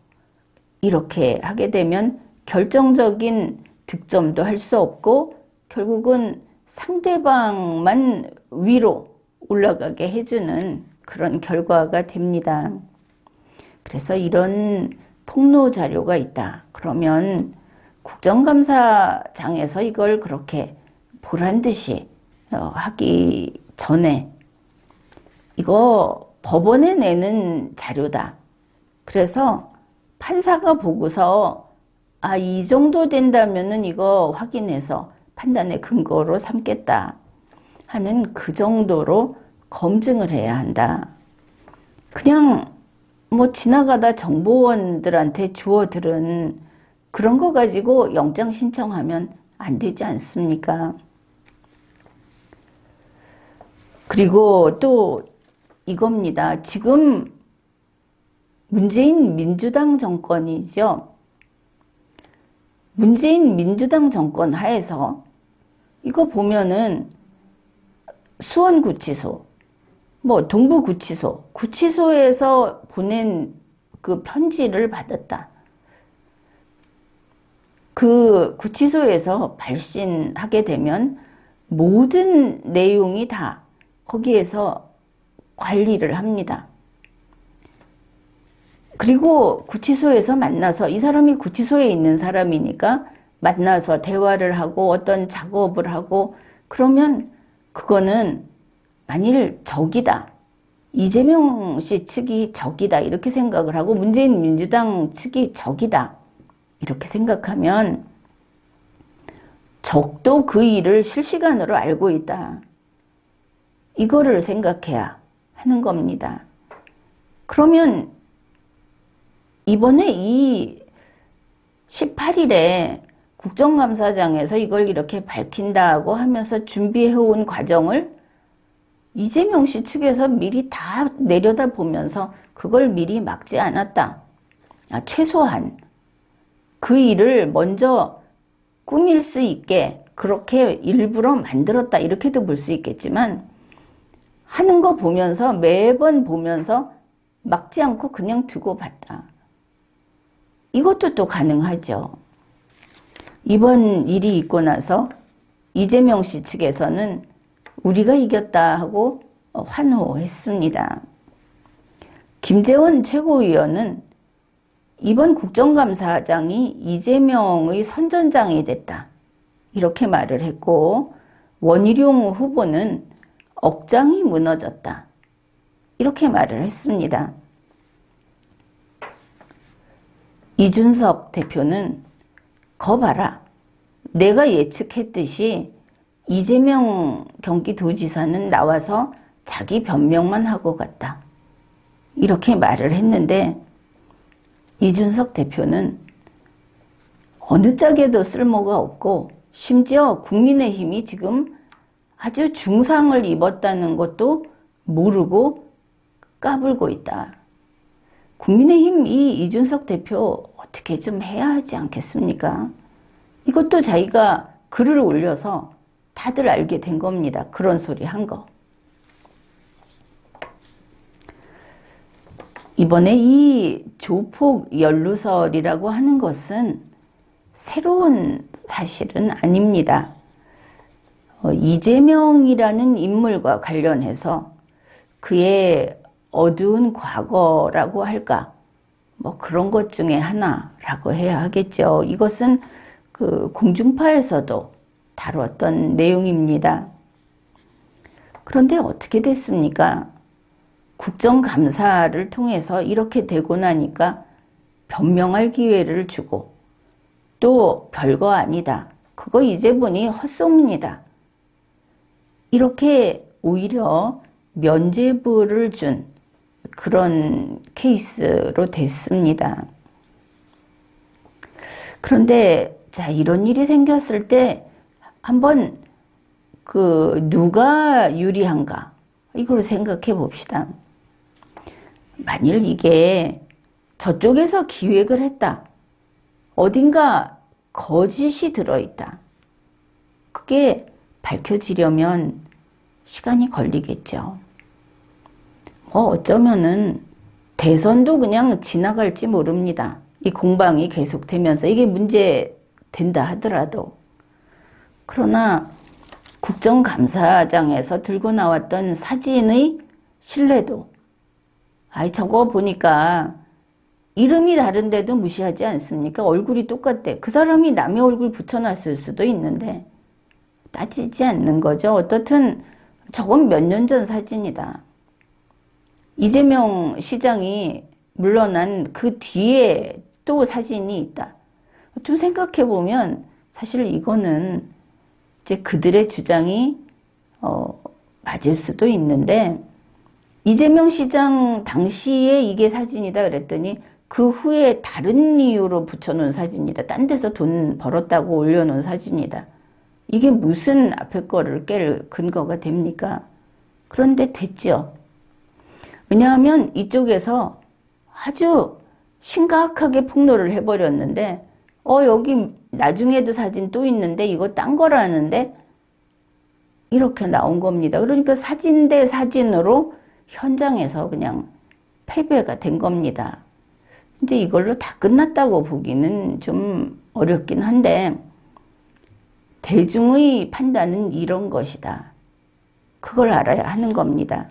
이렇게 하게 되면 결정적인 득점도 할 수 없고 결국은 상대방만 위로 올라가게 해주는 그런 결과가 됩니다. 그래서 이런 폭로 자료가 있다. 그러면 국정감사장에서 이걸 그렇게 보란 듯이 하기 전에 이거 법원에 내는 자료다. 그래서 판사가 보고서 이 정도 된다면은 이거 확인해서 판단의 근거로 삼겠다 하는 그 정도로 검증을 해야 한다. 그냥 뭐 지나가다 정보원들한테 주워 들은 그런 거 가지고 영장 신청하면 안 되지 않습니까? 그리고 또 이겁니다. 지금 문재인 민주당 정권이죠. 문재인 민주당 정권 하에서 이거 보면은 수원구치소, 뭐 동부구치소, 구치소에서 보낸 그 편지를 받았다. 그 구치소에서 발신하게 되면 모든 내용이 다 거기에서 관리를 합니다. 그리고 구치소에서 만나서 이 사람이 구치소에 있는 사람이니까 만나서 대화를 하고 어떤 작업을 하고 그러면 그거는 만일 적이다. 이재명 씨 측이 적이다. 이렇게 생각을 하고 문재인 민주당 측이 적이다. 이렇게 생각하면 적도 그 일을 실시간으로 알고 있다. 이거를 생각해야 하는 겁니다. 그러면 이번에 이 18일에 국정감사장에서 이걸 이렇게 밝힌다고 하면서 준비해온 과정을 이재명 씨 측에서 미리 다 내려다보면서 그걸 미리 막지 않았다. 최소한 그 일을 먼저 꾸밀 수 있게 그렇게 일부러 만들었다. 이렇게도 볼 수 있겠지만 하는 거 보면서 매번 보면서 막지 않고 그냥 두고 봤다. 이것도 또 가능하죠. 이번 일이 있고 나서 이재명 씨 측에서는 우리가 이겼다 하고 환호했습니다. 김재원 최고위원은 이번 국정감사장이 이재명의 선전장이 됐다. 이렇게 말을 했고 원희룡 후보는 억장이 무너졌다. 이렇게 말을 했습니다. 이준석 대표는 거 봐라. 내가 예측했듯이 이재명 경기도지사는 나와서 자기 변명만 하고 갔다. 이렇게 말을 했는데 이준석 대표는 어느 짝에도 쓸모가 없고 심지어 국민의힘이 지금 아주 중상을 입었다는 것도 모르고 까불고 있다. 국민의힘 이 이준석 대표 어떻게 좀 해야 하지 않겠습니까? 이것도 자기가 글을 올려서 다들 알게 된 겁니다. 그런 소리 한 거. 이번에 이 조폭 연루설이라고 하는 것은 새로운 사실은 아닙니다. 이재명이라는 인물과 관련해서 그의 어두운 과거라고 할까? 뭐 그런 것 중에 하나라고 해야 하겠죠. 이것은 그 공중파에서도 다뤘던 내용입니다. 그런데 어떻게 됐습니까? 국정감사를 통해서 이렇게 되고 나니까 변명할 기회를 주고 또 별거 아니다. 그거 이제 보니 헛소문이다. 이렇게 오히려 면죄부를 준 그런 케이스로 됐습니다. 그런데 자, 이런 일이 생겼을 때 한번 누가 유리한가 이걸 생각해 봅시다. 만일 이게 저쪽에서 기획을 했다. 어딘가 거짓이 들어있다. 그게 밝혀지려면 시간이 걸리겠죠. 어쩌면은 대선도 그냥 지나갈지 모릅니다. 이 공방이 계속되면서 이게 문제된다 하더라도. 그러나 국정감사장에서 들고 나왔던 사진의 신뢰도, 저거 보니까 이름이 다른데도 무시하지 않습니까? 얼굴이 똑같대. 그 사람이 남의 얼굴 붙여놨을 수도 있는데 따지지 않는 거죠. 어떻든 저건 몇 년 전 사진이다. 이재명 시장이 물러난 그 뒤에 또 사진이 있다. 좀 생각해 보면 사실 이거는 이제 그들의 주장이 맞을 수도 있는데, 이재명 시장 당시에 이게 사진이다 그랬더니 그 후에 다른 이유로 붙여놓은 사진이다. 딴 데서 돈 벌었다고 올려놓은 사진이다. 이게 무슨 앞에 거를 깰 근거가 됩니까? 그런데 됐죠. 왜냐하면 이쪽에서 아주 심각하게 폭로를 해버렸는데 여기 나중에도 사진 또 있는데 이거 딴 거라는데 이렇게 나온 겁니다. 그러니까 사진 대 사진으로 현장에서 그냥 패배가 된 겁니다. 이제 이걸로 다 끝났다고 보기는 좀 어렵긴 한데 대중의 판단은 이런 것이다. 그걸 알아야 하는 겁니다.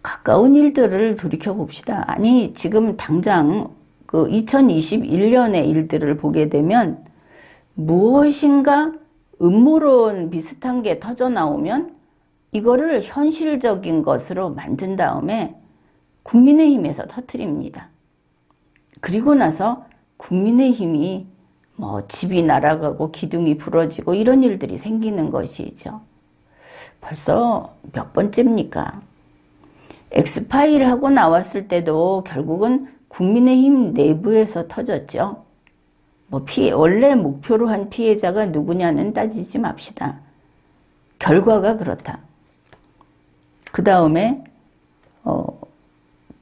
가까운 일들을 돌이켜 봅시다. 아니 지금 당장 2021년의 일들을 보게 되면 무엇인가 음모론 비슷한 게 터져 나오면 이거를 현실적인 것으로 만든 다음에 국민의힘에서 터뜨립니다. 그리고 나서 국민의힘이 집이 날아가고 기둥이 부러지고 이런 일들이 생기는 것이죠. 벌써 몇 번째입니까? 엑스파일 하고 나왔을 때도 결국은 국민의힘 내부에서 터졌죠. 원래 목표로 한 피해자가 누구냐는 따지지 맙시다. 결과가 그렇다. 그 다음에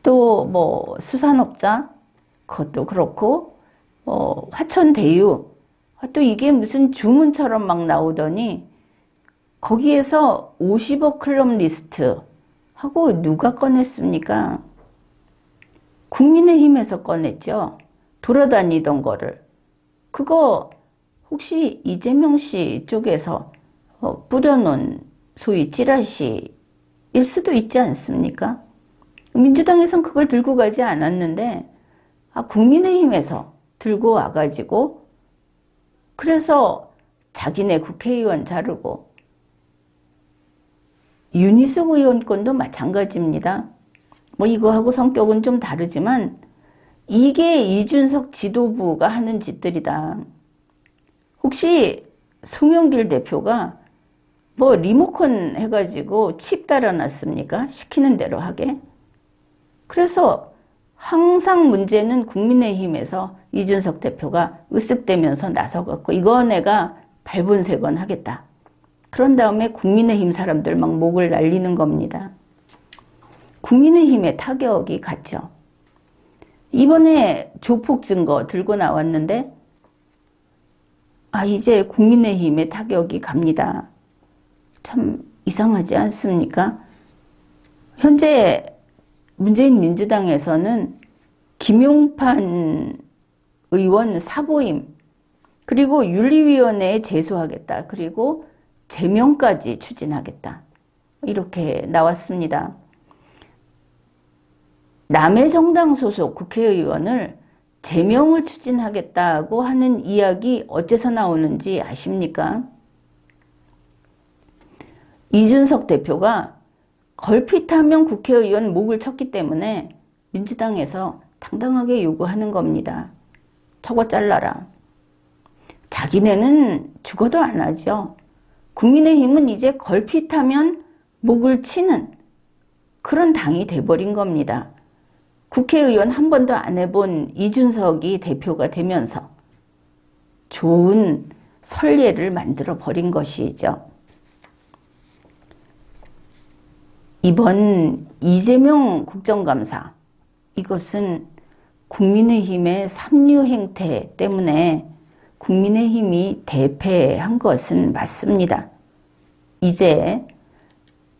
또 수산업자 그것도 그렇고 화천대유 또 이게 무슨 주문처럼 막 나오더니 거기에서 50억 클럽 리스트 하고 누가 꺼냈습니까? 국민의힘에서 꺼냈죠. 돌아다니던 거를. 그거 혹시 이재명 씨 쪽에서 뿌려놓은 소위 찌라시일 수도 있지 않습니까? 민주당에선 그걸 들고 가지 않았는데 국민의힘에서 들고 와가지고 그래서 자기네 국회의원 자르고 윤희숙 의원 건도 마찬가지입니다. 이거하고 성격은 좀 다르지만 이게 이준석 지도부가 하는 짓들이다. 혹시 송영길 대표가 리모컨 해가지고 칩 달아놨습니까? 시키는 대로 하게. 그래서 항상 문제는 국민의힘에서 이준석 대표가 으쓱대면서 나서갖고 이거 내가 발본색원 하겠다. 그런 다음에 국민의힘 사람들 막 목을 날리는 겁니다. 국민의힘의 타격이 갔죠. 이번에 조폭 증거 들고 나왔는데 이제 국민의힘의 타격이 갑니다. 참 이상하지 않습니까? 현재 문재인 민주당에서는 김용판 의원 사보임 그리고 윤리위원회에 제소하겠다. 그리고 제명까지 추진하겠다. 이렇게 나왔습니다. 남의 정당 소속 국회의원을 제명을 추진하겠다고 하는 이야기 어째서 나오는지 아십니까? 이준석 대표가 걸핏하면 국회의원 목을 쳤기 때문에 민주당에서 당당하게 요구하는 겁니다. 저거 잘라라. 자기네는 죽어도 안 하죠. 국민의힘은 이제 걸핏하면 목을 치는 그런 당이 돼버린 겁니다. 국회의원 한 번도 안 해본 이준석이 대표가 되면서 좋은 선례를 만들어 버린 것이죠. 이번 이재명 국정감사, 이것은 국민의힘의 삼류 행태 때문에 국민의힘이 대패한 것은 맞습니다. 이제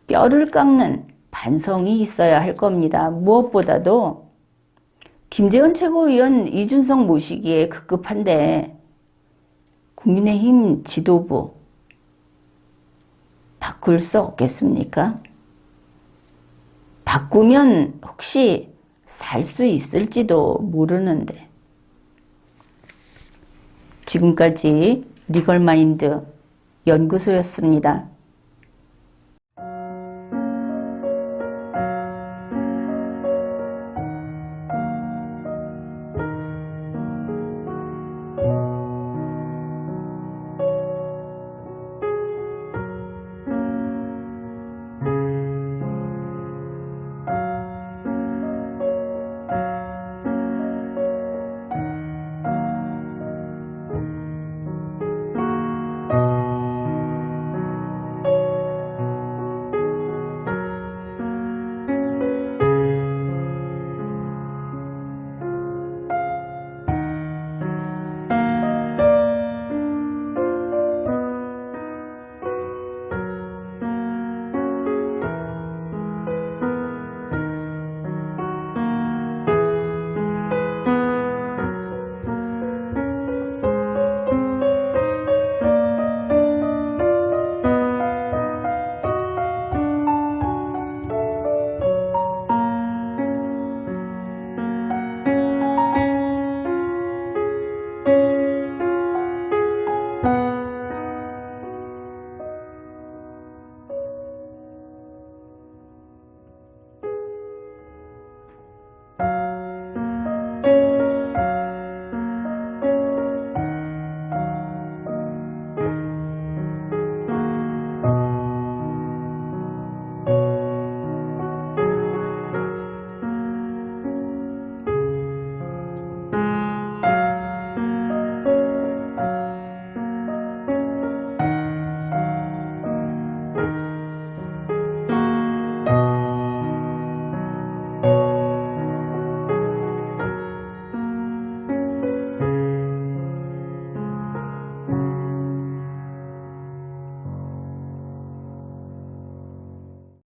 뼈를 깎는 반성이 있어야 할 겁니다. 무엇보다도 김재원 최고위원 이준석 모시기에 급급한데 국민의힘 지도부 바꿀 수 없겠습니까? 바꾸면 혹시 살 수 있을지도 모르는데. 지금까지 리걸마인드 연구소였습니다.